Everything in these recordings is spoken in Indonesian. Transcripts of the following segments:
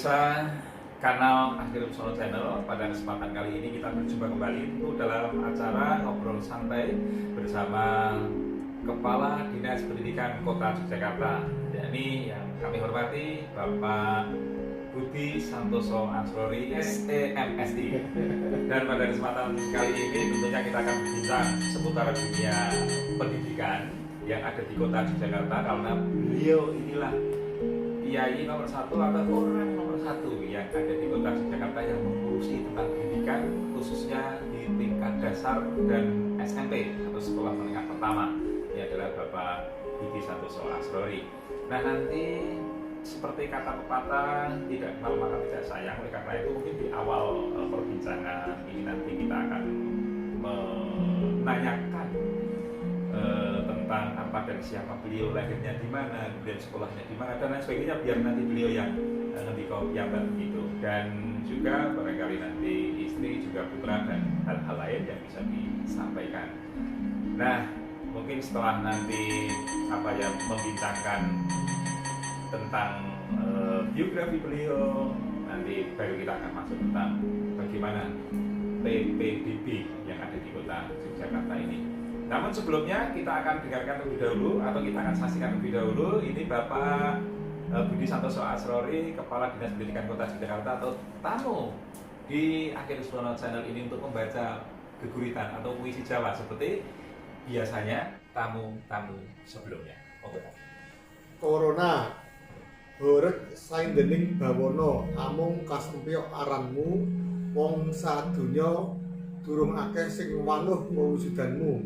pemirsa kanal Akhir Solo Channel, pada kesempatan kali ini kita berjumpa kembali itu dalam acara ngobrol santai bersama Kepala Dinas Pendidikan Kota Yogyakarta, yakni yang kami hormati Bapak Budi Santoso Asrori SEMSI. Dan pada kesempatan kali ini tentunya kita akan berbincang seputar dunia pendidikan yang ada di Kota Yogyakarta, karena beliau inilah kiai nomor satu atau orang nomor satu yang ada di Kota Yogyakarta yang mengurusi tentang pendidikan, khususnya di tingkat dasar dan SMP atau sekolah menengah pertama. Ini adalah Bapak Budi Santoso Asrori. Nah, nanti seperti kata pepatah, tidak kenal maka tidak sayang. Oleh karena itu mungkin di awal perbincangan ini nanti kita akan menanyakan tentang apa dan siapa beliau, lahirnya di mana, kemudian sekolahnya di mana, dan lain sebagainya, biar nanti beliau yang nanti kopiakan begitu. Dan juga barangkali nanti istri, juga putra, dan hal-hal lain yang bisa disampaikan. Nah, mungkin setelah nanti membincangkan tentang biografi beliau, nanti baru kita akan masuk tentang bagaimana PPDB yang ada di Kota Yogyakarta ini. Namun sebelumnya kita akan dengarkan terlebih dahulu, atau kita akan saksikan terlebih dahulu, ini Bapak Budi Santoso Asrori, Kepala Dinas Pendidikan Kota Yogyakarta, atau tamu di Akhir Solo Channel ini untuk membaca geguritan atau puisi Jawa seperti biasanya tamu-tamu sebelumnya. Corona horeg saindhening bawana amung kasempyok aranmu, wong sadonya durung akeh sing wanuh wewujudanmu,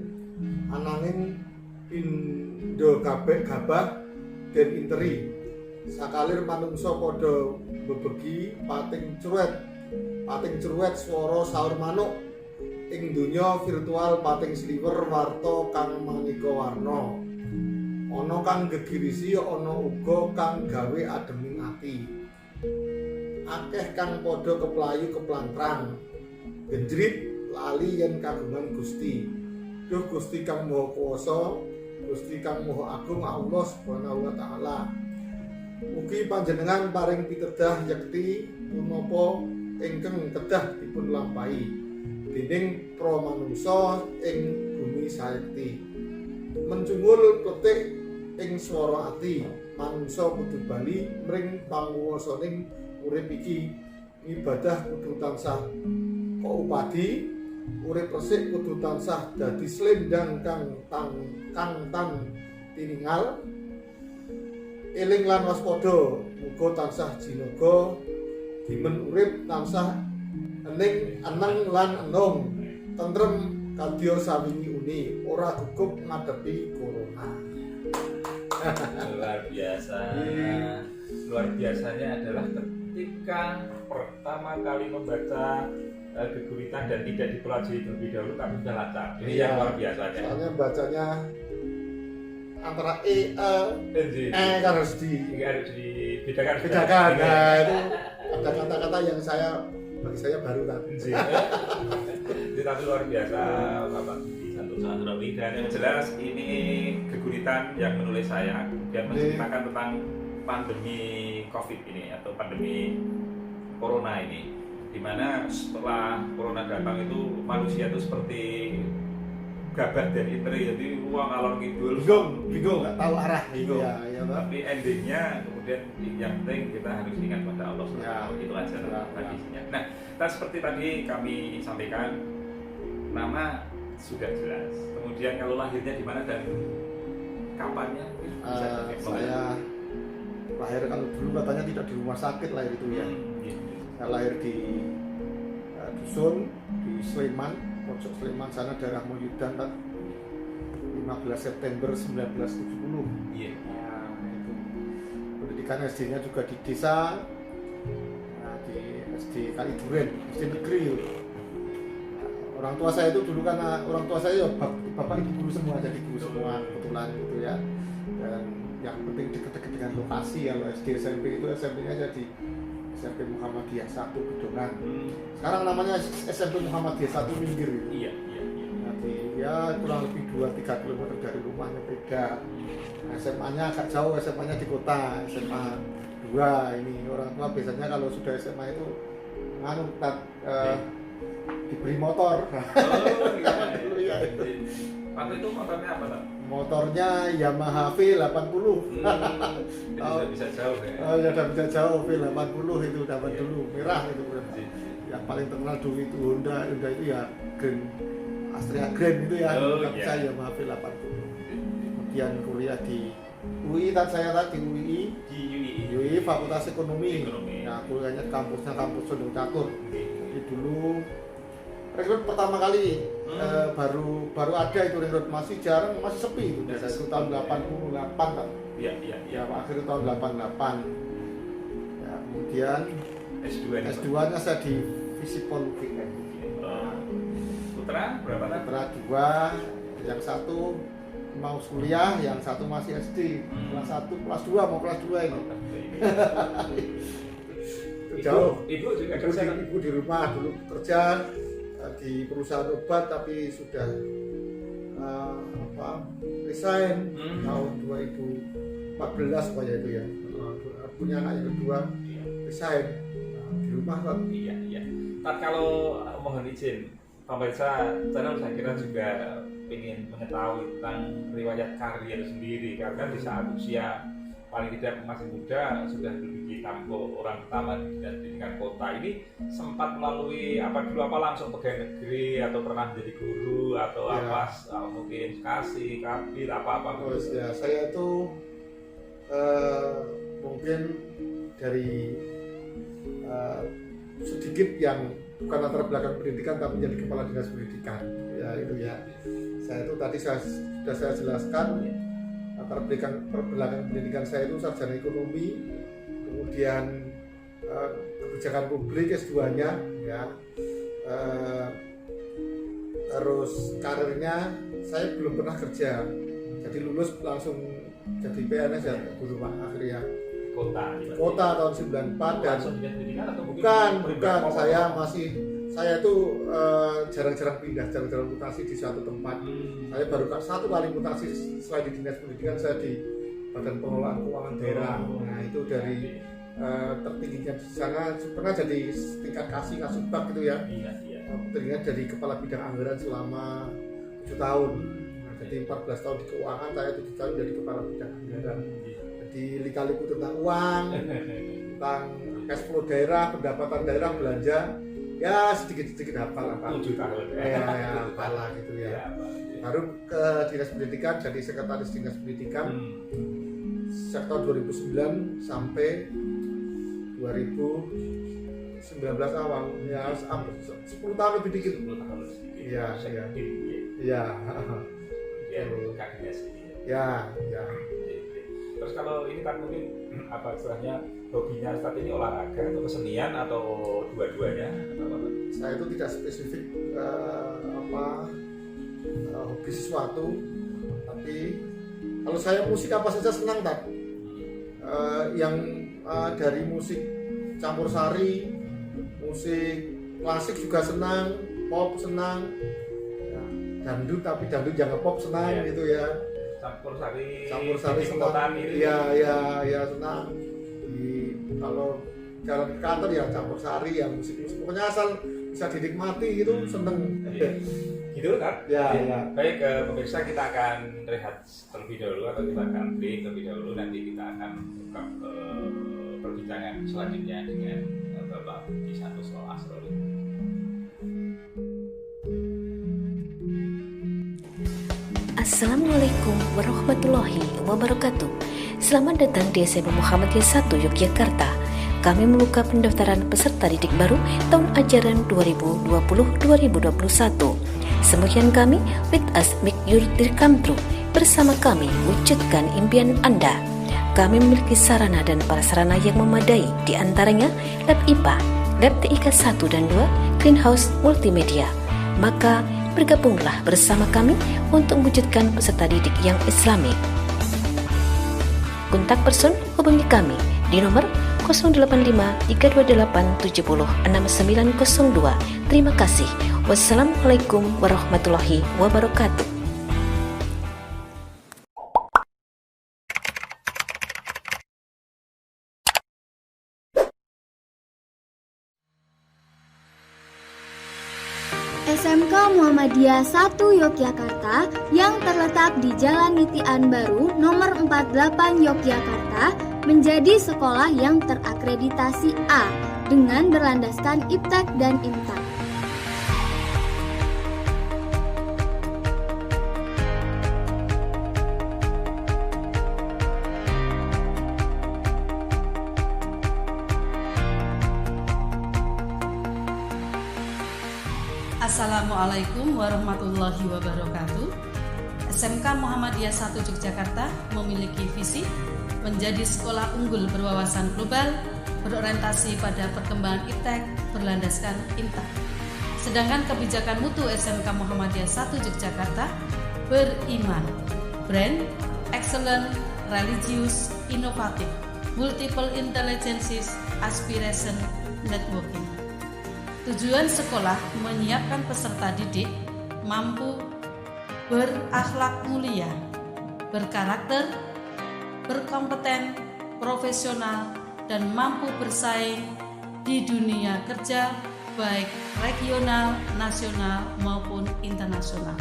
ananging pindha kabeh gabah den interi, sakalir manungsa padha bebegi pating cruwet swara saur manuk, ing donya virtual pating sliwer warta kang maneka warna, ana kang gegirisi ana uga kang gawe ademing ati, akeh kang padha keplayu keplantrang, genjrit lali yen kagungan Gusti. Duh Gusti kang Maha Kuwasa, Gusti kang Maha Agung Allah Subhanahu wa taala. Mugi panjenengan paring pitedah yekti punapa ingkang kedah dipun lampahi dening pra manungsa ing bumi sayekti. Mencungul kletik ing swara ati, manungsa kudu bali mring panguwasaning urip iki. Ibadah kudu tansah kaupadi, urip resik kudu tansah dadi slendang kang tan tiningal. Eling lan waspada, muga tansah jinaga, dimen urip tansah eneng lan enung, tentrem kadya sawingi uni, ora gugup ngadepi corona. Luar biasa. Luar biasanya adalah ketika pertama kali membaca geguritan dan tidak dipelajari terlebih dahulu tapi sudah lancar. Ini yang luar biasanya. Soalnya bacanya antara kan harus dibedakan. Nah, itu ada kata-kata yang bagi saya baru tadi. Itu tapi luar biasa Bapak Santoso Asrori. Dan yang jelas ini geguritan yang menulis saya, kemudian menceritakan tentang pandemi COVID ini atau pandemi Corona ini, dimana setelah Corona datang itu manusia itu seperti gabah dan iteri, jadi uang ngalor ngidul, bingung nggak tahu arah bingung. Ya, tapi endingnya kemudian yang penting kita harus ingat pada Allah SWT. Itu aja tradisinya. Nah, seperti tadi kami sampaikan, nama sudah jelas, kemudian kalau lahirnya di mana dan kapannya saya lahir, kalau dulu katanya tidak di rumah sakit lahir itu ya. Saya lahir di dusun di Sleman, pojok Sleman sana, daerah Moyudan, 15 September 1970. Iya. Nah, itu pendidikan SD-nya juga di desa, di SD Kaliduren, SD negeri. Orang tua saya itu dulu, karena orang tua saya ya bapak ibu guru semua, jadi guru semua kebetulan gitu ya. Dan yang penting dekat-dekat dengan lokasi. Kalau SD SMP itu SMP-nya jadi SMP Muhammadiyah 1 Bedongan. Sekarang namanya SMP Muhammadiyah 1 Minggir. Iya. Nanti ya kurang lebih 2-3 km dari rumahnya beda. SMA-nya agak jauh, SMA-nya di kota, SMA dua. Ini orang tua biasanya kalau sudah SMA itu nganu diberi motor. Oh iya. Dulu ya. Waktu itu motornya apa tuh? Motornya Yamaha V80. Jadi bisa jauh ya. Oh ya, udah bisa jauh. V80 itu dapat Iya. dulu, merah itu. Yang paling terkenal dulu itu Honda itu ya Grand Astrea Grand itu ya. Tapi saya Yamaha V80. Kemudian kuliah di UI, saya tadi Di UI Fakultas Ekonomi. Ekonomi. Ya, kuliahnya kampus Sundung Catur. Jadi dulu rekrut pertama kali baru ada itu rekrut, masih jarang, masih sepi itu. Itu tahun 88 kan. Iya. Ya, akhir tahun 88. Ya, kemudian S2-nya saya di Visipol UGM. Putra berapa tahun? Putra 2, yang satu mau kuliah, yang satu masih SD. Kelas 1, kelas 2 mau kelas 2 ini. Jauh. Ibu juga kerja. Ibu di rumah dulu kerja di perusahaan obat, tapi sudah resign tahun 2014 pokoknya itu ya. Punya anak yang kedua resign di rumah kan. Iya. Tapi kalau mohon izin, pemirsa channel saya kira juga ingin mengetahui tentang riwayat karir sendiri, karena di saat usia paling tidak masih muda sudah duduk di tampuk orang pertama di Dinas Pendidikan Kota. Ini sempat melalui apa dulu, apa langsung pegawai negeri atau pernah menjadi guru atau Ya. apa mungkin kasih kabir apa Terus ya, saya itu mungkin dari sedikit yang bukan latar belakang pendidikan tapi menjadi kepala dinas pendidikan. Ya itu ya. Saya itu tadi sudah saya jelaskan, latar belakang pendidikan saya itu sarjana ekonomi, kemudian kebijakan publik S2-nya ya. Terus karirnya saya belum pernah kerja, jadi lulus langsung jadi PNS ya dulu Pak, akhirnya kota tahun 94 dan pendidikan atau bukan saya itu jarang-jarang pindah, jarang-jarang mutasi di suatu tempat. Saya baru satu kali mutasi selain di dinas pendidikan, saya di Badan Pengelolaan Keuangan Daerah. Nah itu dari tertingginya di sana pernah jadi tingkat kasubag gitu ya. Tertingginya dari kepala bidang anggaran selama 7 tahun. Nah, jadi 14 tahun di keuangan, saya 7 tahun jadi kepala bidang anggaran. Jadi lika-liku tentang uang, tentang cash flow daerah, pendapatan daerah, belanja, ya sedikit-sedikit hafal apa. 7 tahun. Ya hafal lah gitu ya. Baru ke dinas pendidikan, jadi sekretaris dinas pendidikan sejak tahun 2009 sampai 2019 awal, ya 10 tahun lebih dikit. 10 tahun lebih dikit. Iya. Ya. Terus kalau ini kan mungkin apa istilahnya, hobinya saat ini olahraga atau kesenian atau dua-duanya atau apa? Saya itu tidak spesifik hobi sesuatu, tapi kalau saya musik apa saja senang tak. Yang dari musik campur sari, musik klasik juga senang, pop senang, ya, dangdut tapi dangdut jangan pop senang gitu ya. Campur sari senang, ya senang. Kalau jalan ke kantor ya campur sari, ya musik pokoknya asal bisa dinikmati gitu seneng. Gitu kan? Ya. Baik, pemirsa, kita akan rehat terlebih dahulu atau kita akan break terlebih dahulu. Nanti kita akan buka perbincangan selanjutnya dengan Bapak Santoso Asrori. Assalamualaikum warahmatullahi wabarakatuh. Selamat datang di SMA Muhammadiyah 1 Yogyakarta. Kami membuka pendaftaran peserta didik baru tahun ajaran 2020-2021. Semboyan kami, with us make your dream come true. Bersama kami, wujudkan impian Anda. Kami memiliki sarana dan prasarana yang memadai, di antaranya lab IPA, lab TIK 1 dan 2, greenhouse multimedia. Maka bergabunglah bersama kami untuk mewujudkan peserta didik yang islami. Kontak person hubungi kami di nomor 085 328 70 6902. Terima kasih. Wassalamualaikum warahmatullahi wabarakatuh. SMK Muhammadiyah 1 Yogyakarta yang terletak di Jalan Nitian Baru nomor 48 Yogyakarta menjadi sekolah yang terakreditasi A dengan berlandaskan IPTEK dan IMTA. Assalamualaikum warahmatullahi wabarakatuh. SMK Muhammadiyah 1 Yogyakarta memiliki visi menjadi sekolah unggul berwawasan global, berorientasi pada perkembangan IPTEK berlandaskan IMTA. Sedangkan kebijakan mutu SMK Muhammadiyah 1 Yogyakarta beriman, brand, excellent, religious, inovatif, multiple intelligences, aspiration, networking. Tujuan sekolah menyiapkan peserta didik mampu berakhlak mulia, berkarakter, berkompeten, profesional, dan mampu bersaing di dunia kerja baik regional, nasional, maupun internasional.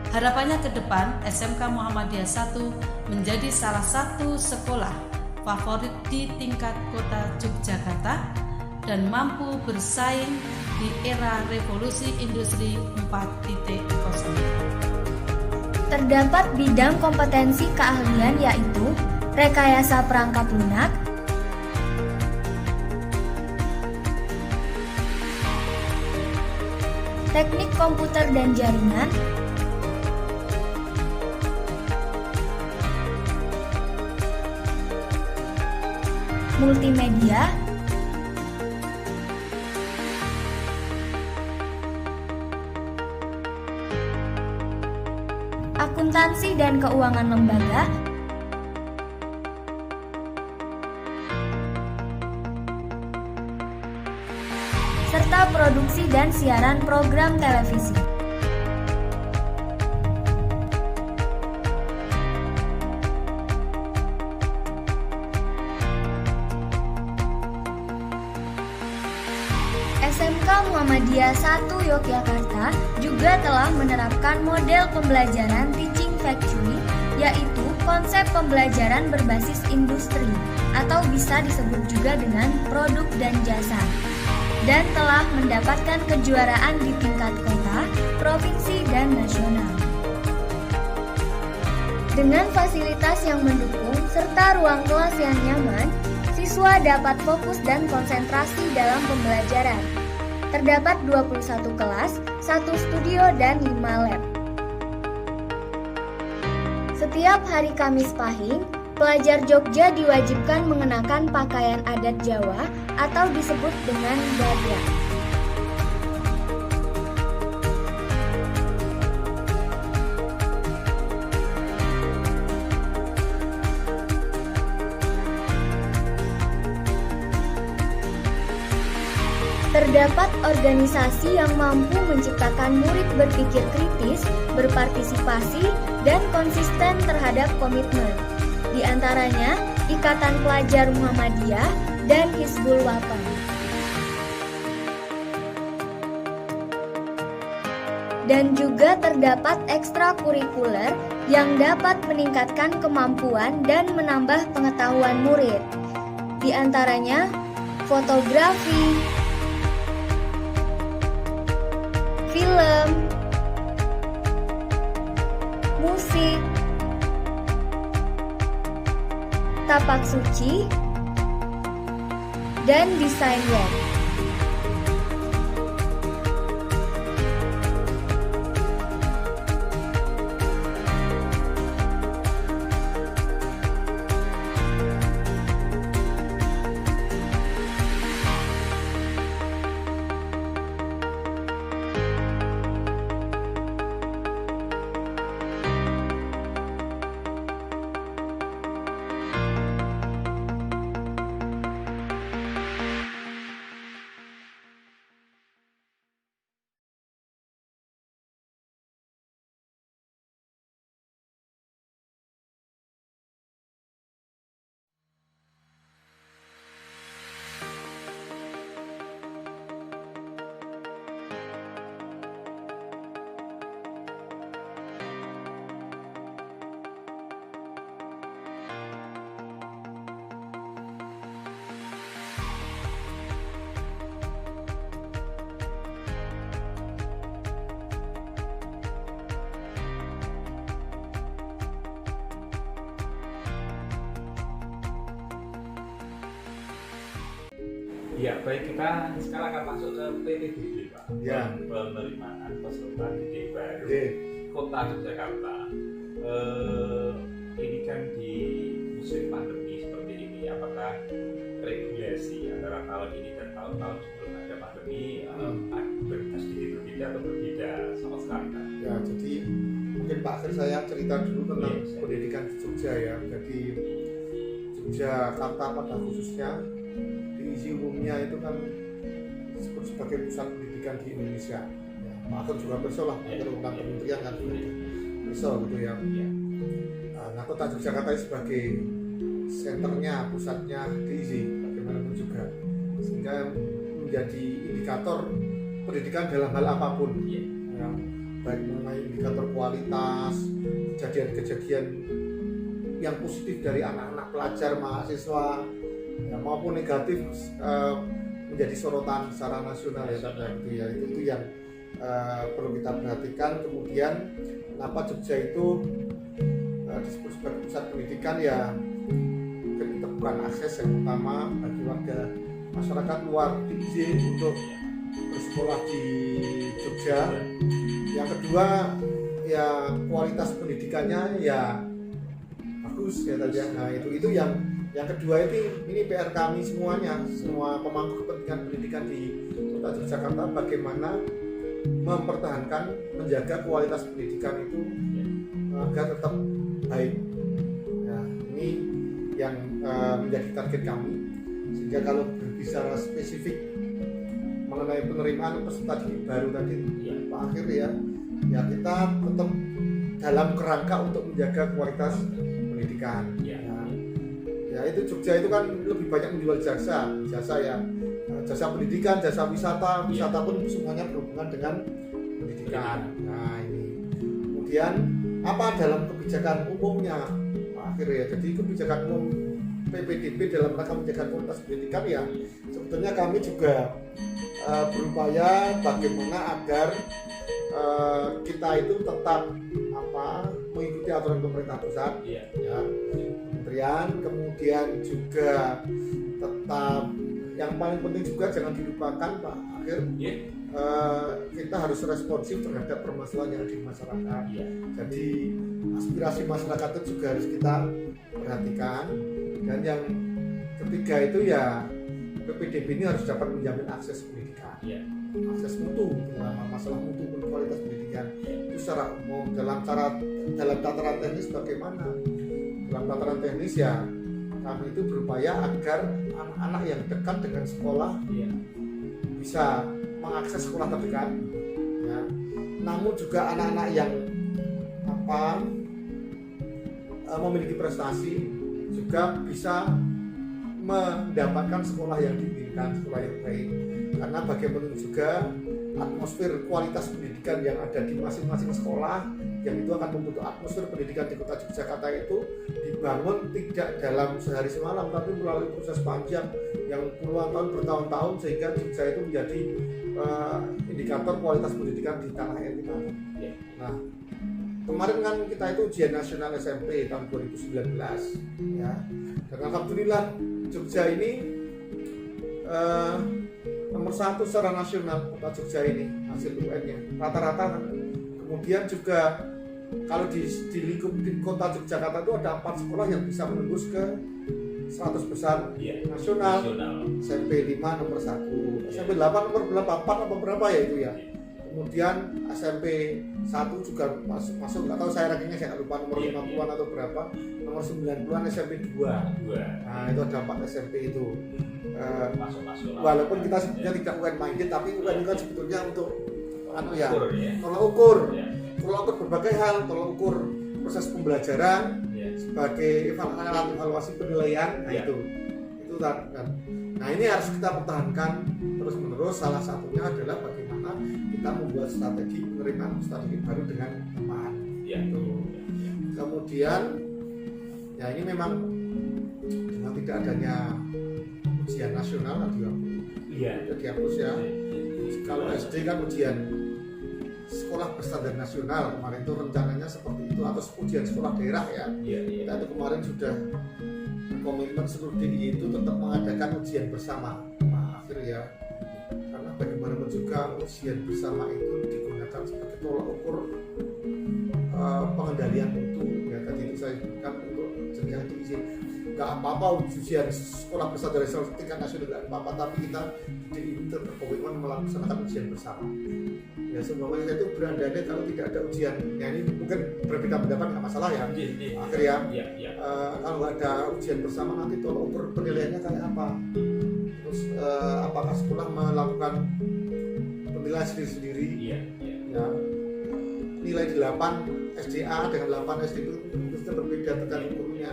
Harapannya ke depan SMK Muhammadiyah 1 menjadi salah satu sekolah favorit di tingkat kota Yogyakarta dan mampu bersaing di era revolusi industri 4.0. Terdapat bidang kompetensi keahlian yaitu rekayasa perangkat lunak, teknik komputer dan jaringan, multimedia, akuntansi dan keuangan lembaga, serta produksi dan siaran program televisi. SMK Muhammadiyah 1 Yogyakarta juga telah menerapkan model pembelajaran Teaching Factory, yaitu konsep pembelajaran berbasis industri atau bisa disebut juga dengan produk dan jasa, dan telah mendapatkan kejuaraan di tingkat kota, provinsi, dan nasional. Dengan fasilitas yang mendukung serta ruang kelas yang nyaman, siswa dapat fokus dan konsentrasi dalam pembelajaran. Terdapat 21 kelas, 1 studio, dan 5 lab. Setiap hari Kamis Pahing, pelajar Jogja diwajibkan mengenakan pakaian adat Jawa atau disebut dengan badya. Terdapat organisasi yang mampu menciptakan murid berpikir kritis, berpartisipasi, dan konsisten terhadap komitmen. Di antaranya, Ikatan Pelajar Muhammadiyah dan Hizbul Wathan. Dan juga terdapat ekstrakurikuler yang dapat meningkatkan kemampuan dan menambah pengetahuan murid. Di antaranya, fotografi, film, musik, tapak suci, dan desain web. Ya, baik, kita sekarang akan masuk ke PPDB, Pak. Ya. Penerimaan peserta didik baru Oke. Kota Yogyakarta. Ini kan di musim pandemi seperti ini, apakah regulasi antara tahun ini dan tahun-tahun sebelum ada pandemi sedikit berbeda atau berbeda sama sekali, Pak? Ya, jadi mungkin Pak Akhir saya cerita dulu tentang Iya, pendidikan di Jogja ya. Jadi Yogyakarta pada khususnya di isi umumnya itu kan disebut sebagai pusat pendidikan di Indonesia. Ya, Pak Akhir juga besok lah, Iya. tentang kementerian kan besok gitu ya. Iya. Nah, Kota Yogyakarta sebagai senternya, pusatnya diisi bagaimanapun juga, sehingga menjadi indikator pendidikan dalam hal apapun. Iya. Ya, baik mengenai indikator kualitas, kejadian-kejadian yang positif dari anak-anak pelajar, mahasiswa, ya, maupun negatif menjadi sorotan secara nasional ya, gitu ya. Itu yang perlu kita perhatikan. Kemudian kenapa Jogja itu disebut sebagai pusat pendidikan ya, kita bukan akses yang utama bagi warga masyarakat luar diizin untuk bersekolah di Jogja. Yang kedua ya kualitas pendidikannya ya bagus ya tadi. Nah itu yang kedua ini PR kami semuanya, semua pemangku kepentingan pendidikan di Kota Yogyakarta, bagaimana mempertahankan, menjaga kualitas pendidikan itu agar tetap baik. Ya, ini yang menjadi target kami. Sehingga kalau berbicara spesifik mengenai penerimaan peserta didik baru tadi, Pak Akhir ya kita tetap dalam kerangka untuk menjaga kualitas pendidikan. Ya itu Jogja itu kan lebih banyak menjual jasa ya, jasa pendidikan, jasa wisata pun semuanya berhubungan dengan pendidikan. Nah ini kemudian apa dalam kebijakan umumnya Pak Akhir ya, jadi kebijakan umum PPDB dalam rangka menjaga kualitas pendidikan ya sebetulnya kami juga berupaya bagaimana agar kita itu tetap mengikuti aturan pemerintah pusat ya, kementerian, kemudian juga tetap yang paling penting juga jangan dilupakan Pak Akhir, kita harus responsif terhadap permasalahan yang ada di masyarakat. Jadi aspirasi masyarakat itu juga harus kita perhatikan. Dan yang ketiga itu ya PPDB ini harus dapat menjamin akses pendidikan, akses mutu, masalah mutu dan kualitas pendidikan itu secara umum. Dalam tataran teknis bagaimana? Dalam tataran teknis ya kami itu berupaya agar anak-anak yang dekat dengan sekolah bisa mengakses sekolah terdekat. Ya. Namun juga anak-anak yang memiliki prestasi juga bisa mendapatkan sekolah yang diinginkan, sekolah yang baik. Karena bagaimanapun juga atmosfer kualitas pendidikan yang ada di masing-masing sekolah yang itu akan membentuk atmosfer pendidikan di Kota Yogyakarta itu dibangun tidak dalam sehari semalam, tapi melalui proses panjang yang puluhan tahun, bertahun-tahun, sehingga Jogja itu menjadi indikator kualitas pendidikan di tanah air kita. Nah, kemarin kan kita itu ujian nasional SMP tahun 2019 ya. Dan alhamdulillah Jogja ini nomor 1 secara nasional. Kota Jogja ini hasil UN-nya rata-rata. Kemudian juga kalau di lingkup di Kota Yogyakarta itu ada 4 sekolah yang bisa menembus ke 100 besar nasional. SMP 5 nomor 1, SMP 8 nomor 4 apa berapa ya itu ya. Kemudian SMP 1 juga masuk nggak tahu saya rankingnya, saya lupa nomor 50-an atau berapa, nomor 90-an SMP 2. Nah itu ada 4 SMP itu. Walaupun kita sebetulnya tidak UN minded, tapi UN kan sebetulnya untuk tolak ukur berbagai hal, tolak ukur proses pembelajaran sebagai evaluasi penilaian. Nah itu kan. Nah ini harus kita pertahankan terus menerus. Salah satunya adalah bagaimana kita membuat strategi penerimaan strategi baru dengan tepat. Kemudian ya ini memang dengan tidak adanya ujian nasional dihapus ya. Kalau SD kan ujian sekolah berstandar nasional kemarin itu rencananya seperti itu, atau ujian sekolah daerah ya. Kita itu kemarin sudah komitmen seluruh DIY itu tetap mengadakan ujian bersama. Akhir ya, karena bagaimanapun juga ujian bersama itu digunakan sebagai tolak ukur pengendalian mutu ya. Tadi itu saya sebutkan untuk jenjang tinggi nggak apa-apa ujian sekolah berstandarisasi tingkat nasional nggak apa-apa, tapi kita berkomitmen melaksanakan ujian bersama ya. Sebenarnya saya itu berandai kalau tidak ada ujian ya, ini mungkin berbeda pendapat nggak masalah ya. Akhirnya kalau nggak ada ujian bersama nanti tolak ukur penilaiannya kayak apa, terus apakah sekolah melakukan penilaian sendiri-sendiri ya, nilai 8 SDA dengan 8 SD itu mesti berbeda tergantung gurunya.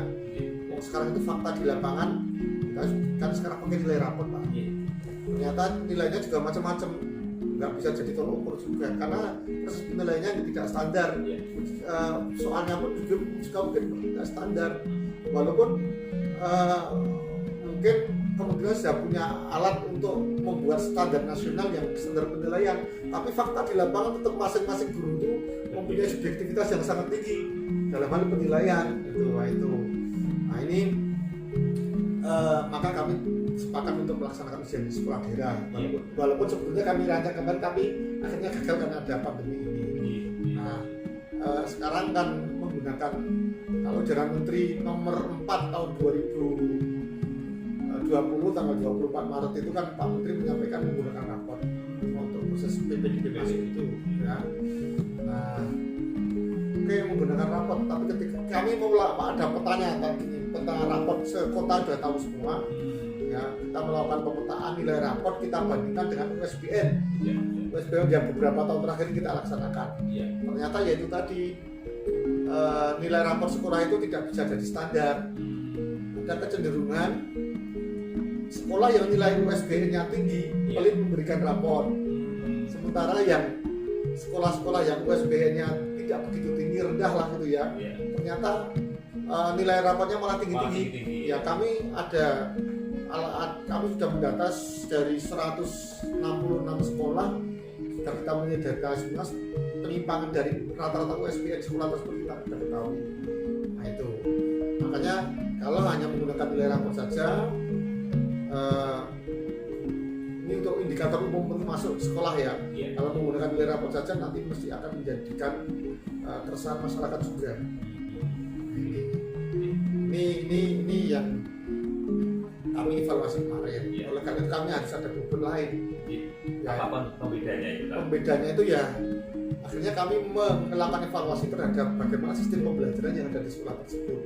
Sekarang itu fakta di lapangan kita kan sekarang pakai nilai rapor Pak, ternyata nilainya juga macam-macam, nggak bisa jadi tolak ukur juga karena proses penilaiannya tidak standar. Soalnya pun juga mungkin tidak standar, walaupun mungkin kemudian sudah punya alat untuk membuat standar nasional yang standar penilaian, tapi fakta di lapangan tetap masing-masing guru itu mempunyai subjektivitas yang sangat tinggi dalam hal penilaian itu. Nah ini maka kami sepakat untuk melaksanakan ujian di sekolah daerah, walaupun sebelumnya kami rancang kembali tapi akhirnya gagal karena ada pandemi ini. Nah sekarang kan menggunakan kalau Edaran Menteri nomor 4 tahun 2020 tanggal 24 Maret itu kan Pak Menteri menyampaikan menggunakan rapor untuk proses PPDB masuk itu ya. Nah oke, menggunakan rapor, tapi ketika kami mau ada pertanyaan tentang rapor sekota sudah tahu semua ya, kita melakukan pemetaan nilai rapor, kita bandingkan dengan USBN USBN yang beberapa tahun terakhir kita laksanakan. Ternyata yaitu tadi nilai rapor sekolah itu tidak bisa jadi standar. Ada kecenderungan sekolah yang nilai USBN-nya tinggi pelit memberikan rapor, sementara yang sekolah-sekolah yang USBN-nya tidak begitu tinggi, rendah lah gitu ya, ternyata nilai rapornya malah tinggi-tinggi. Ya kami sudah mendata dari 166 sekolah, sudah kita menyediakan semua penyimpangan dari rata-rata USBN sekolah tersebut kita sudah ketahui. Nah itu makanya kalau hanya menggunakan nilai rapor saja, ini untuk indikator umum masuk sekolah ya. Kalau menggunakan nilai rapor saja nanti mesti akan menjadikan keresahan masyarakat juga. Ini yang kami evaluasi kemarin. Oleh karena itu kami harus ada beban lain. Apa pembedanya itu? Pembedanya itu ya akhirnya kami melakukan evaluasi terhadap bagaimana sistem pembelajaran yang ada di sekolah tersebut.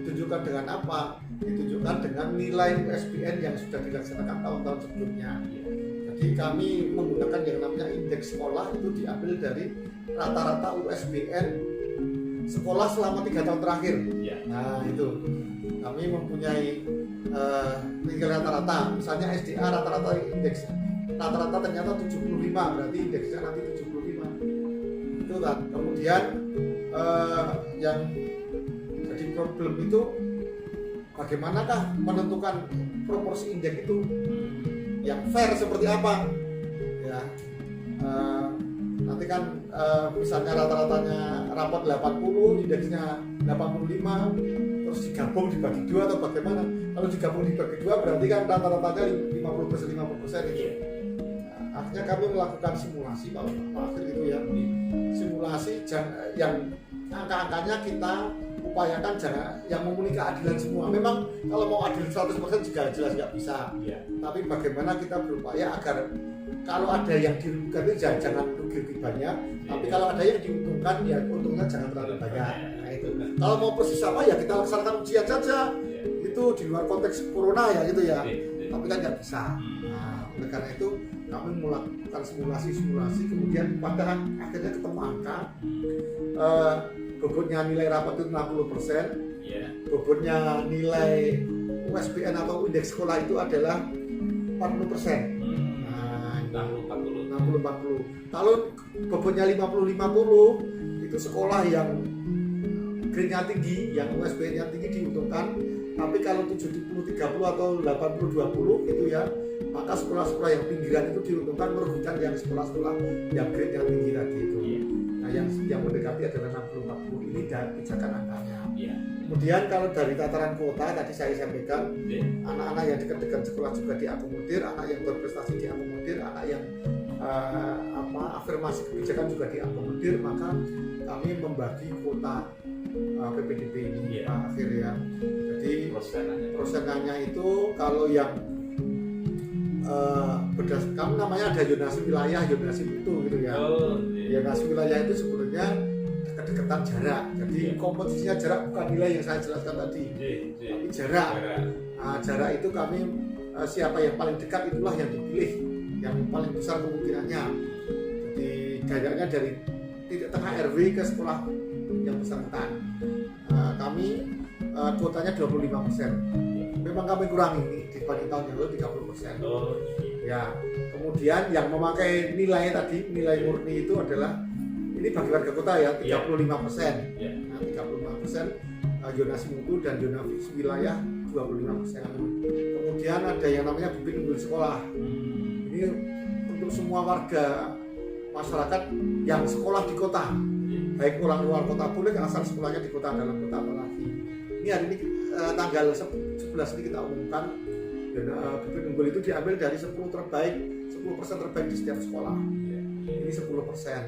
Ditunjukkan dengan apa? Ditunjukkan dengan nilai USBN yang sudah dilaksanakan tahun-tahun sebelumnya. Jadi kami menggunakan yang namanya indeks sekolah, itu diambil dari rata-rata USBN sekolah selama 3 tahun terakhir. Nah itu kami mempunyai nilai rata-rata, misalnya SDA rata-rata indeks rata-rata ternyata 75, berarti indeksnya nanti 75 itu kan. Kemudian yang jadi problem itu bagaimanakah menentukan proporsi indeks itu yang fair seperti apa ya. Nanti kan misalnya rata-ratanya rapor 80, indeksnya 85, terus digabung dibagi 2 atau bagaimana? Kalau digabung dibagi 2 berarti kan rata-ratanya 50% itu. Akhirnya kami melakukan simulasi kalau akhir itu ya, simulasi yang angka-angkanya kita upayakan jangan yang memenuhi keadilan semua. Memang kalau mau adil 100% juga jelas nggak bisa. Tapi bagaimana kita berupaya agar kalau ada yang dirugikan itu jangan rugi banyak, tapi kalau ada yang diuntungkan ya untungnya jangan terlalu banyak. Nah itu. Kalau mau persis sama ya kita laksanakan ujian saja. Itu di luar konteks corona ya gitu ya. Tapi kan nggak bisa. Nah, oleh karena itu kami melakukan simulasi kemudian pada akhirnya ketemu angka bobotnya nilai rapat itu 60%, bobotnya nilai USBN atau indeks sekolah itu adalah 40%. Nah, 60-40. Kalau bobotnya 50-50 itu sekolah yang grade-nya tinggi, yang USBN-nya tinggi diuntungkan. Tapi kalau 70-30 atau 80-20 gitu ya, maka sekolah-sekolah yang pinggiran itu diuntungkan, merugikan yang sekolah-sekolah yang grade-nya tinggi tadi itu. Nah Nah, yang mendekati adalah 60-40. Ini dari pijakan angkanya. Iya. Kemudian kalau dari tataran kota tadi saya sampaikan, Iya. anak-anak yang dekat-dekat sekolah juga diakomodir, anak yang berprestasi diakomodir, anak yang afirmasi kebijakan juga diakomodir. Maka kami membagi kuota PPDB ini, Iya. Pak Akhir ya. Jadi prosenanya itu kalau yang berdasarkan namanya ada zonasi wilayah, zonasi mutu gitu ya. Oh, iya. Zonasi wilayah itu sebetulnya dekat-dekatan jarak. Jadi Iya. komposisinya jarak bukan nilai yang saya jelaskan tadi, Iya. tapi jarak. Jarak itu kami siapa yang paling dekat itulah yang dipilih, yang paling besar kemungkinannya. Jadi jaraknya dari titik tengah RW ke sekolah yang bersangkutan. Kami kuotanya 25%. Memang kami kurangi nih dibanding tahun yang lalu 30%. Oh, Ya, kemudian yang memakai nilai tadi, nilai murni itu adalah ini bagi warga kota ya 35%. iya. Nah, 35% zonasi mutu dan zonasi wilayah 25%. Kemudian ada yang namanya bibit unggul sekolah. Ini untuk semua warga masyarakat yang sekolah di kota, baik orang luar kota boleh asal sekolahnya di kota dalam kota apalagi. Ini hari ini tanggal 11 ini kita umumkan dan bibit unggul itu diambil dari 10% terbaik di setiap sekolah. Ini 10%.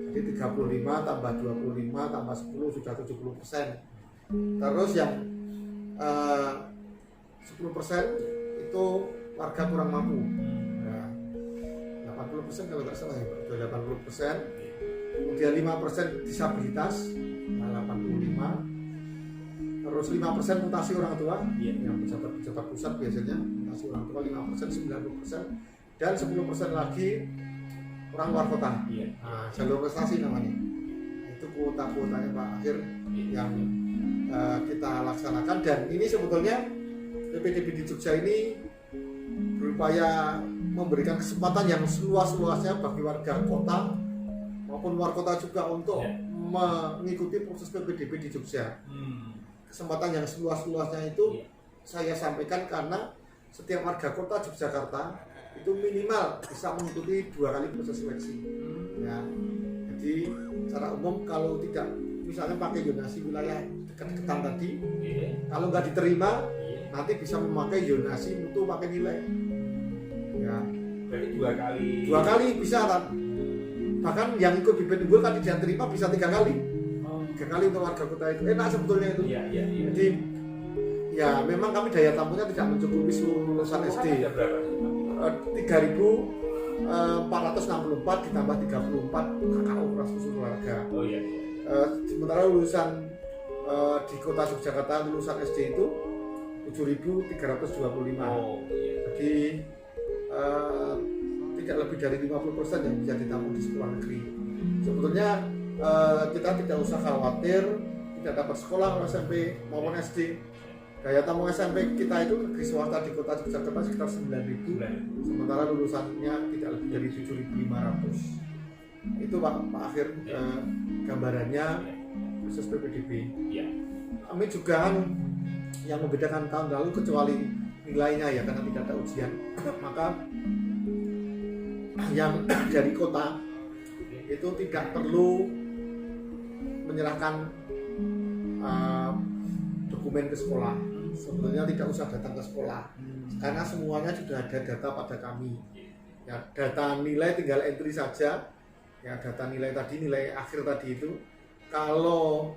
Jadi 35 tambah 25 tambah 10 sudah 70%. Terus yang 10% itu warga kurang mampu. Nah, 80% kalau tidak salah ya, 80%. Kemudian 5% disabilitas, 85. Terus 5% mutasi orang tua, yang pejabat pusat biasanya mutasi orang tua 5%, 90%, dan 10% lagi orang luar kota. Nah, jalur prestasi namanya. Itu kuota-kuotanya Pak Akhir yang kita laksanakan, dan ini sebetulnya PPDB di Jogja ini berupaya memberikan kesempatan yang seluas-luasnya bagi warga kota maupun luar kota juga untuk mengikuti proses PPDB di Jogja. Kesempatan yang seluas-luasnya itu saya sampaikan karena setiap warga kota Yogyakarta itu minimal bisa mengikuti 2 kali proses seleksi. Ya. Jadi secara umum kalau tidak misalnya pakai zonasi wilayah dekat-dekatan tadi, kalau nggak diterima nanti bisa memakai zonasi mutu pakai nilai. Ya. Berarti 2 kali. 2 kali bisa kan? Bahkan yang ikut bibit unggul kan tidak terima bisa 3 kali. 3 kali untuk warga kota itu enak sebetulnya itu. Iya. Jadi ya memang kami daya tampungnya tidak mencukupi seluruh lulusan SD. 3.464 ditambah 34 KKU kelas khusus keluarga. Oh iya. Sementara lulusan di kota Yogyakarta lulusan SD itu 7.325. Oh iya. Jadi tidak lebih dari 50% yang bisa ditampung di sekolah negeri. Sebetulnya kita tidak usah khawatir tidak dapat sekolah SMP maupun SD. Daya tampung SMP kita itu negeri swasta di kota Yogyakarta sekitar 9.000, sementara lulusannya tidak lebih dari 7.500. Itu Pak Akhir gambarannya khusus PPDB. Kami juga yang membedakan tahun lalu kecuali nilainya ya karena tidak ada ujian, maka yang dari kota itu tidak perlu menyerahkan dokumen ke sekolah. Sebetulnya tidak usah datang ke sekolah karena semuanya sudah ada data pada kami. Ya, data nilai tinggal entry saja. Ya, data nilai tadi, nilai akhir tadi itu kalau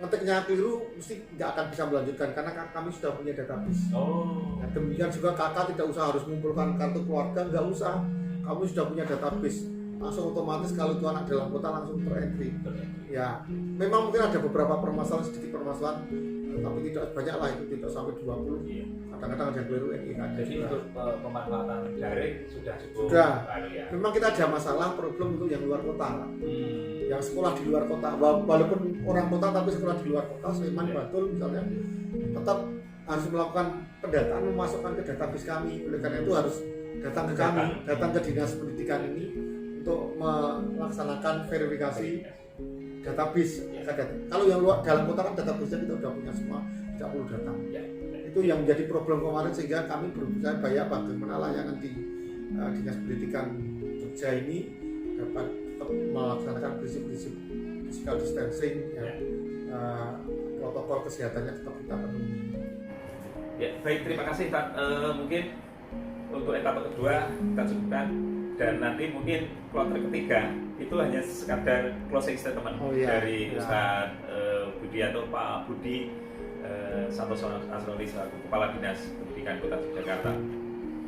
ngetiknya keliru mesti nggak akan bisa melanjutkan karena kami sudah punya database. Nah, demikian juga kakak tidak usah harus mengumpulkan kartu keluarga, nggak usah. Kamu sudah punya database, langsung otomatis kalau itu anak dalam kota langsung terentry. Ya, memang mungkin ada beberapa permasalahan, sedikit permasalahan, tapi tidak banyak lah, itu tidak sampai 20. Kadang-kadang ada yang keliru NIK. Jadi untuk pemanfaatan daring sudah cukup. Sudah. Ya. Memang kita ada masalah problem untuk yang luar kota, yang sekolah di luar kota, walaupun orang kota tapi sekolah di luar kota, Sleman, Bantul misalnya, tetap harus melakukan pendataan, memasukkan ke database kami. Oleh karena itu harus datang ke kami, datang ke dinas pendidikan ini untuk melaksanakan verifikasi database. Kalau yang luar dalam kota kan database-nya kita sudah punya semua, tidak perlu datang. Itu yang menjadi problem kemarin sehingga kami berusaha bayar bagaimana layanan di dinas pendidikan Jogja ini dapat tetap melaksanakan prinsip-prinsip physical distancing ya. Protokol kesehatannya tetap kita penuhi. Ya, baik, terima kasih Pak. Mungkin untuk etapa kedua kita cukupkan, dan nanti mungkin kloter ketiga itu hanya sekadar closing statement dari Ustadz Budi atau Pak Budi Santoso Asrori selaku Kepala Dinas Pendidikan Kota Yogyakarta.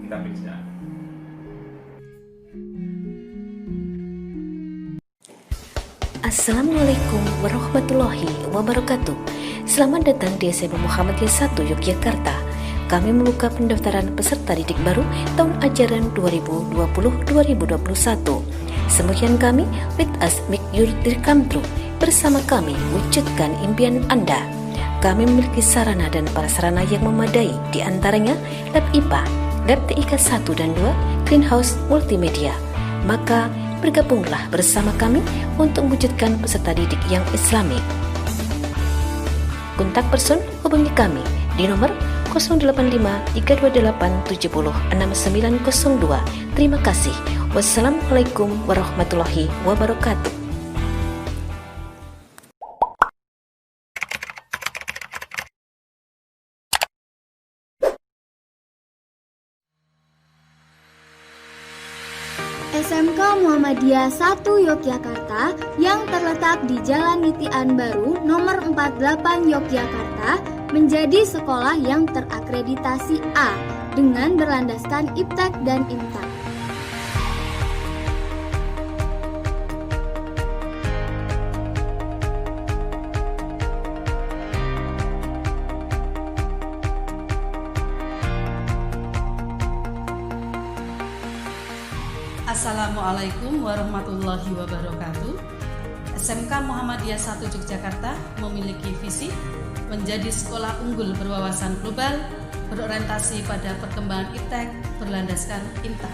Kita periksa. Assalamualaikum warahmatullahi wabarakatuh. Selamat datang di SMA Muhammadiyah 1 Yogyakarta. Kami membuka pendaftaran peserta didik baru tahun ajaran 2020-2021. Semboyan kami, with us make your dream come true. Bersama kami, wujudkan impian Anda. Kami memiliki sarana dan prasarana yang memadai, di antaranya lab IPA, lab TIK 1 dan 2, greenhouse multimedia. Maka, bergabunglah bersama kami untuk mewujudkan peserta didik yang Islami. Kontak person hubungi kami di nomor 085 328 70 6902. Terima kasih. Wassalamualaikum warahmatullahi wabarakatuh. SMK Muhammadiyah 1 Yogyakarta yang terletak di Jalan Nitian Baru nomor 48 Yogyakarta menjadi sekolah yang terakreditasi A dengan berlandaskan IPTEK dan IMTA. Assalamualaikum warahmatullahi wabarakatuh. SMK Muhammadiyah 1 Yogyakarta memiliki visi menjadi sekolah unggul berwawasan global, berorientasi pada perkembangan IPTEK berlandaskan IMTA.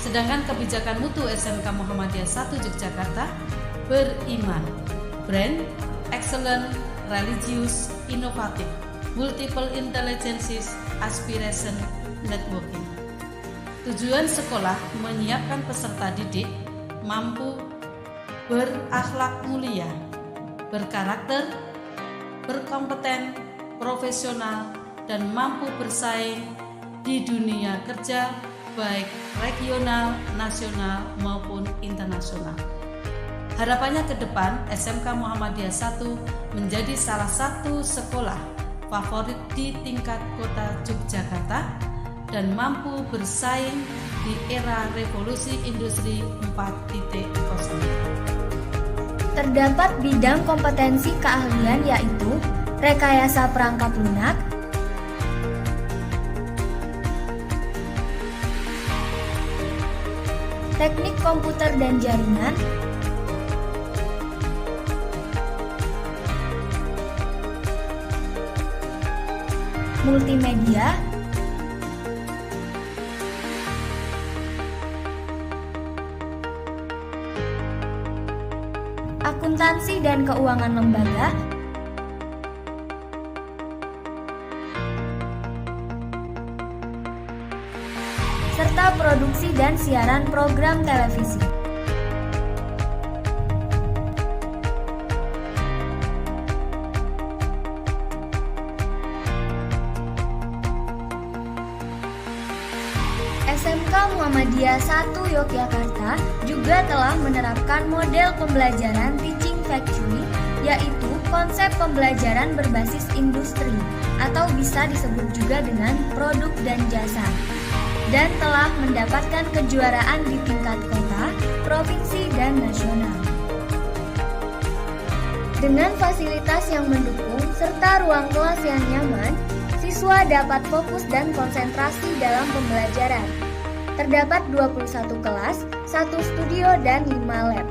Sedangkan kebijakan mutu SMK Muhammadiyah 1 Yogyakarta beriman, brand, excellent, religious, inovatif, multiple intelligences, aspiration, networking. Tujuan sekolah menyiapkan peserta didik mampu berakhlak mulia, berkarakter, berkompeten, profesional, dan mampu bersaing di dunia kerja baik regional, nasional, maupun internasional. Harapannya ke depan SMK Muhammadiyah 1 menjadi salah satu sekolah favorit di tingkat kota Yogyakarta dan mampu bersaing di era revolusi industri 4.0. Terdapat bidang kompetensi keahlian yaitu rekayasa perangkat lunak, teknik komputer dan jaringan, multimedia, akuntansi dan keuangan lembaga, serta produksi dan siaran program televisi. SMK Muhammadiyah 1 Yogyakarta juga telah menerapkan model pembelajaran Teaching Factory, yaitu konsep pembelajaran berbasis industri atau bisa disebut juga dengan produk dan jasa, dan telah mendapatkan kejuaraan di tingkat kota, provinsi, dan nasional. Dengan fasilitas yang mendukung serta ruang kelas yang nyaman, siswa dapat fokus dan konsentrasi dalam pembelajaran. Terdapat 21 kelas, 1 studio, dan 5 lab.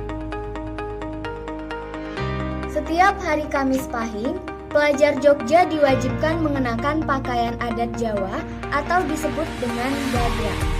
Setiap hari Kamis Pahing, pelajar Jogja diwajibkan mengenakan pakaian adat Jawa atau disebut dengan dagra.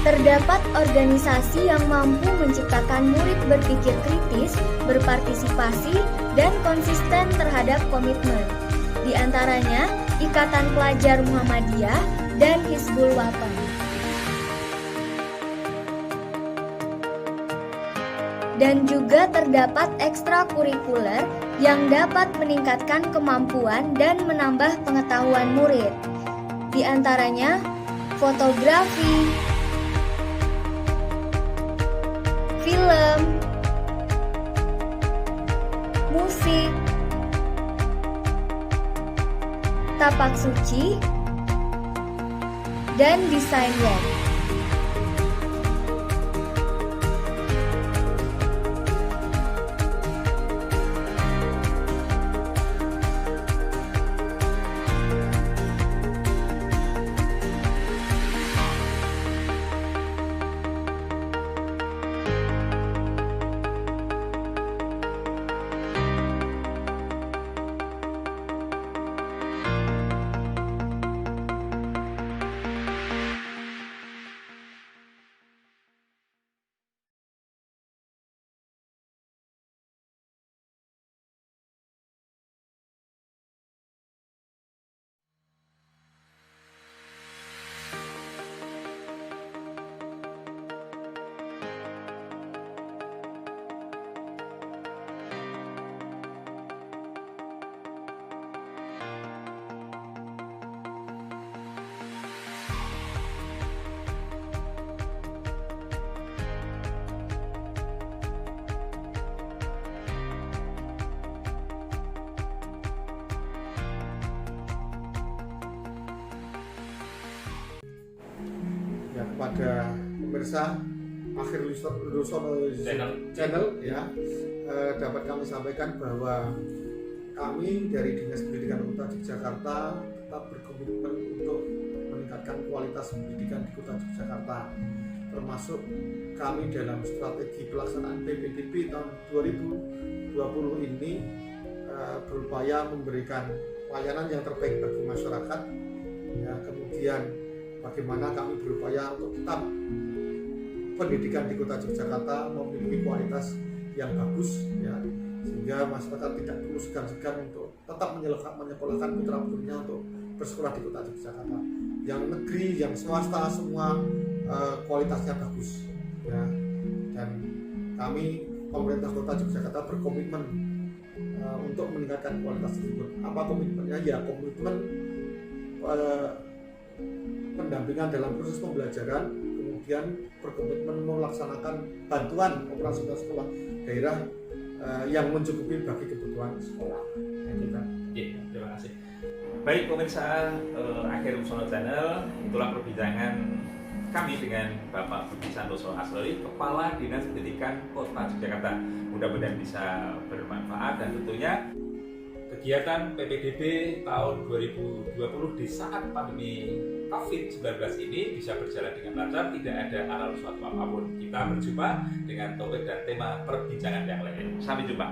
Terdapat organisasi yang mampu menciptakan murid berpikir kritis, berpartisipasi, dan konsisten terhadap komitmen. Di antaranya, Ikatan Pelajar Muhammadiyah dan Hizbul Wathan. Dan juga terdapat ekstrakurikuler yang dapat meningkatkan kemampuan dan menambah pengetahuan murid. Di antaranya, fotografi, film, musik, tapak suci, dan desain web. Kepada pemirsa Akhir Lusono channel ya, dapat kami sampaikan bahwa kami dari Dinas Pendidikan Kota Yogyakarta tetap berkomitmen untuk meningkatkan kualitas pendidikan di Kota Yogyakarta, termasuk kami dalam strategi pelaksanaan PPDB tahun 2020 ini berupaya memberikan pelayanan yang terbaik bagi masyarakat ya, kemudian bagaimana kami berupaya untuk tetap pendidikan di Kota Yogyakarta memiliki kualitas yang bagus ya, sehingga masyarakat tidak perlu segan-segan untuk tetap menyekolahkan putra-putrinya untuk bersekolah di Kota Yogyakarta. Yang negeri, yang swasta semua kualitasnya bagus ya. Dan kami pemerintah Kota Yogyakarta berkomitmen untuk meningkatkan kualitas tersebut. Apa komitmennya? Ya komitmen pendampingan dalam proses pembelajaran, kemudian berkomitmen melaksanakan bantuan operasional sekolah daerah yang mencukupi bagi kebutuhan sekolah. Terima kasih. Baik pemirsa Akhir Lusono Channel, itulah perbincangan kami dengan Bapak Budi Santoso Aslori, Kepala Dinas Pendidikan Kota Yogyakarta. Mudah-mudahan bisa bermanfaat dan tentunya kegiatan PPDB tahun 2020 di saat pandemi COVID-19 ini bisa berjalan dengan lancar, tidak ada aral suatu apapun. Kita berjumpa dengan topik dan tema perbincangan yang lain. Sampai jumpa.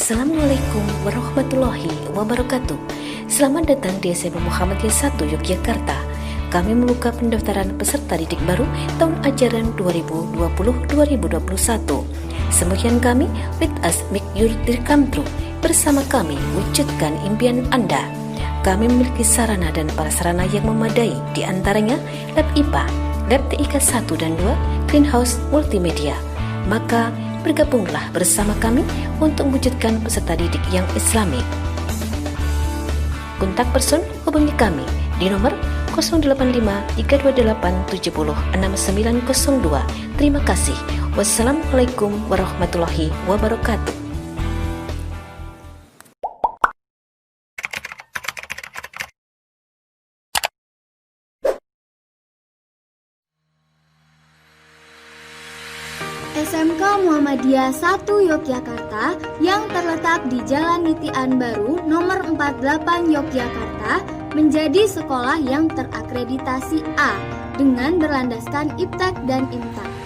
Assalamualaikum warahmatullahi wabarakatuh. Selamat datang di SMP Muhammadiyah 1 Yogyakarta. Kami membuka pendaftaran peserta didik baru tahun ajaran 2020-2021. Semboyan kami, with us make your dream come true. Bersama kami, wujudkan impian Anda. Kami memiliki sarana dan prasarana yang memadai, di antaranya lab IPA, lab TIK 1 dan 2, greenhouse multimedia. Maka bergabunglah bersama kami untuk mewujudkan peserta didik yang Islamik. Kontak person hubungi kami di nomor 085 328 70 6902. Terima kasih. Wassalamualaikum warahmatullahi wabarakatuh. SMK Muhammadiyah 1 Yogyakarta yang terletak di Jalan Nitian Baru nomor 48 Yogyakarta menjadi sekolah yang terakreditasi A dengan berlandaskan IPTEK dan IMTA.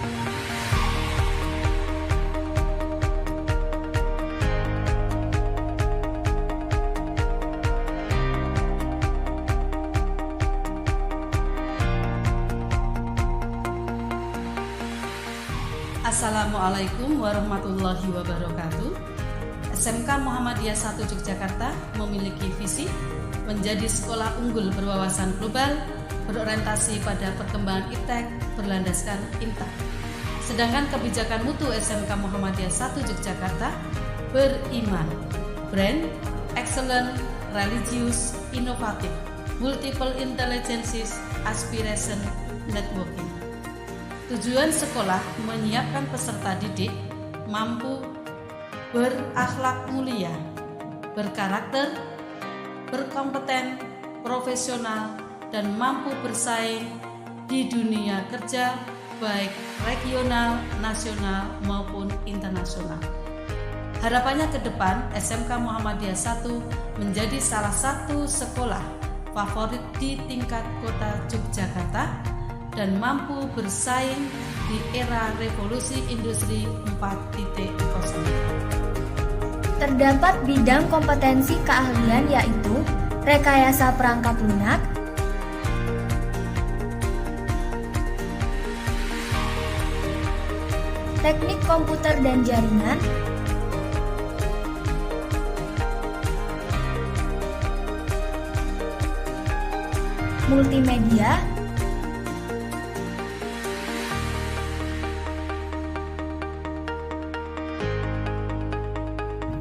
Assalamualaikum warahmatullahi wabarakatuh. SMK Muhammadiyah 1 Yogyakarta memiliki visi menjadi sekolah unggul berwawasan global, berorientasi pada perkembangan IPTEK berlandaskan IMTA. Sedangkan kebijakan mutu SMK Muhammadiyah 1 Yogyakarta beriman, brand, excellent, religious, inovatif, multiple intelligences, aspiration, networking. Tujuan sekolah menyiapkan peserta didik mampu berakhlak mulia, berkarakter, berkompeten, profesional, dan mampu bersaing di dunia kerja baik regional, nasional, maupun internasional. Harapannya ke depan SMK Muhammadiyah 1 menjadi salah satu sekolah favorit di tingkat kota Yogyakarta dan mampu bersaing di era revolusi industri 4.0. Terdapat bidang kompetensi keahlian yaitu rekayasa perangkat lunak, teknik komputer dan jaringan, multimedia,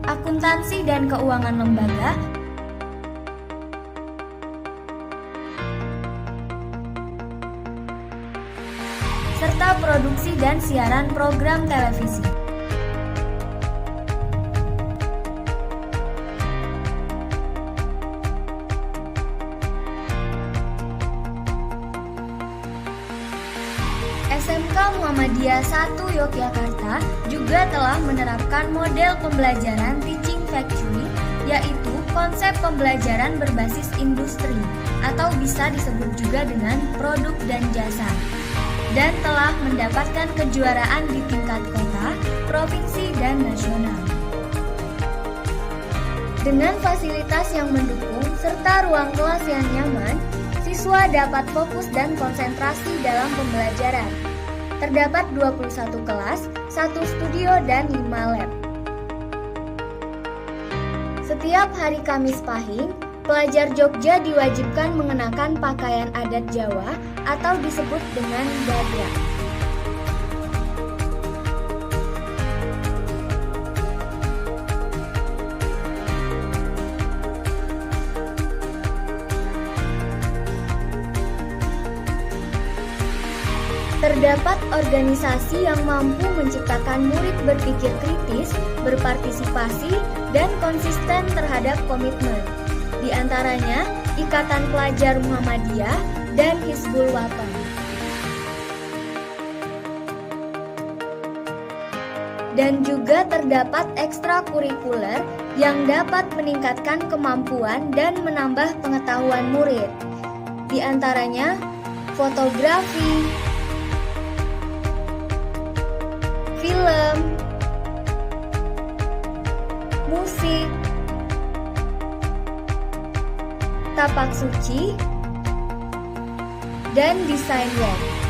akuntansi dan keuangan lembaga, serta produksi dan siaran program televisi. SMK Muhammadiyah 1 Yogyakarta juga telah menerapkan model pembelajaran Teaching Factory, yaitu konsep pembelajaran berbasis industri atau bisa disebut juga dengan produk dan jasa, dan telah mendapatkan kejuaraan di tingkat kota, provinsi, dan nasional. Dengan fasilitas yang mendukung serta ruang kelas yang nyaman, siswa dapat fokus dan konsentrasi dalam pembelajaran. Terdapat 21 kelas, 1 studio, dan 5 lab. Setiap hari Kamis Pahing, pelajar Jogja diwajibkan mengenakan pakaian adat Jawa atau disebut dengan dagra. Terdapat organisasi yang mampu menciptakan murid berpikir kritis, berpartisipasi, dan konsisten terhadap komitmen. Di antaranya, Ikatan Pelajar Muhammadiyah dan Hizbul Wathan. Dan juga terdapat ekstrakurikuler yang dapat meningkatkan kemampuan dan menambah pengetahuan murid. Di antaranya, fotografi, film, musik, tapak suci, dan desain web.